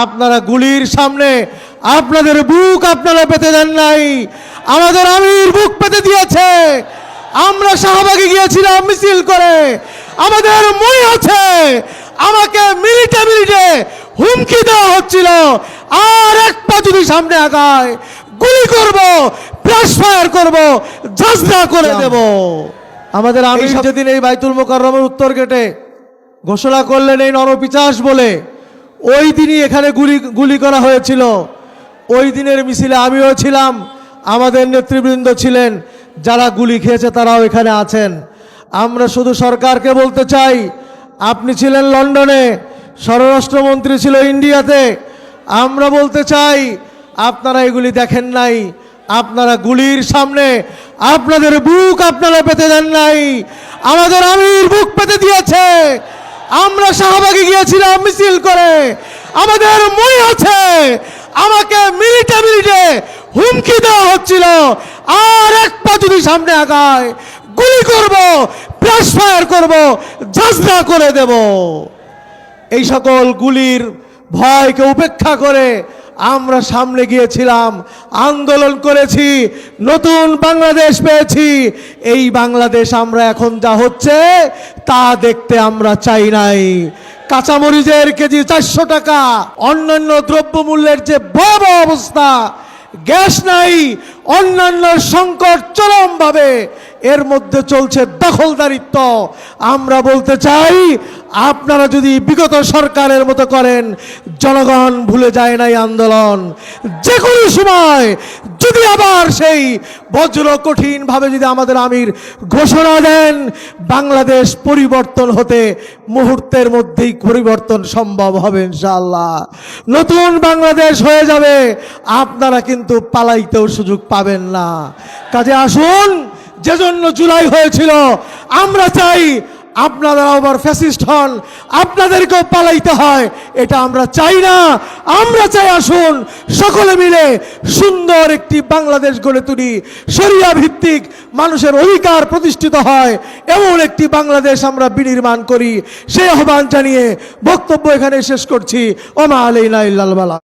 আপনারা গুলির সামনে আপনাদের বুক আপনারা পেতে দেন নাই, আমাদের আমির বুক পেতে দিয়েছে। আমরা শাহবাগে গিয়েছিলাম মিছিল করে, আমাদের মনে আছে আমাকে মিনিটে মিনিটে হুমকি দেওয়া হচ্ছিল, আর এক পা যদি সামনে আগায় গুলি করব, ফ্ল্যাশ ফায়ার করব, ঝাঁঝরা করে দেব। আমাদের আমির যেদিন এই বাইতুল মোকাররমের উত্তর গেটে ঘোষণা করলেন এই নরপিচাস বলে, ওই দিনই এখানে গুলি করা হয়েছিল। ওই দিনের মিছিলে আমিও ছিলাম, আমাদের নেতৃবৃন্দ ছিলেন, যারা গুলি খেয়েছে তারাও এখানে আছেন। আমরা শুধু সরকারকে বলতে চাই, আপনি ছিলেন লন্ডনে, স্বরাষ্ট্রমন্ত্রী ছিল ইন্ডিয়াতে, আমরা বলতে চাই আপনারা এগুলি দেখেন নাই, আপনারা গুলির সামনে আপনাদের বুক আপনারা পেতে দেন নাই, আমাদের আমির বুক পেতে দিয়েছে। আমরা শাহবাগে গিয়েছিলাম মিছিল করে, আমাদের মনে আছে আমাকে মিনিটে মিনিটে হুমকি দেওয়া হচ্ছিল, আর এক পা যদি সামনে আগায় গুলি করব, ফ্ল্যাশ ফায়ার করব, ঝাঁঝরা করে দেব। এই সকল গুলির ভয়কে উপেক্ষা করে আমরা সামনে গিয়েছিলাম, আন্দোলন করেছি, নতুন বাংলাদেশ পেয়েছি। এই বাংলাদেশ আমরা এখন যা হচ্ছে তা দেখতে আমরা চাই নাই। কাঁচামরিচের কেজি 400 টাকা, অন্যান্য দ্রব্যমূল্যের যে ভয়াবহ অবস্থা, গ্যাস নাই, অন্যান্য সংকট চরমভাবে, এর মধ্যে চলছে দখলদারিত্ব। আমরা বলতে চাই আপনারা যদি বিগত সরকারের মতো করেন, জনগণ ভুলে যায় নাই আন্দোলন। যে কোনো সময় যদি আবার সেই বজ্র কঠিনভাবে যদি আমাদের আমির ঘোষণা দেন, বাংলাদেশ পরিবর্তন হতে মুহূর্তের মধ্যেই পরিবর্তন সম্ভব হবে ইনশাআল্লাহ। নতুন বাংলাদেশ হয়ে যাবে, আপনারা কিন্তু পালাইতেও সুযোগ পাবেন না। কাজে আসুন, যে জন্য জুলাই হয়েছিল, আমরা চাই আপনারা আবার ফ্যাসিস্ট হন, আপনাদেরকেও পালাইতে হয়, এটা আমরা চাই না। আমরা চাই আসুন সকলে মিলে সুন্দর একটি বাংলাদেশ গড়ে তুলি, শরিয়া ভিত্তিক মানুষের অধিকার প্রতিষ্ঠিত হয়, এমন একটি বাংলাদেশ আমরা বিনির্মাণ করি। সেই আহ্বান জানিয়ে বক্তব্য এখানে শেষ করছি। ওমা আলাইনা ইল্লাল বালাগ।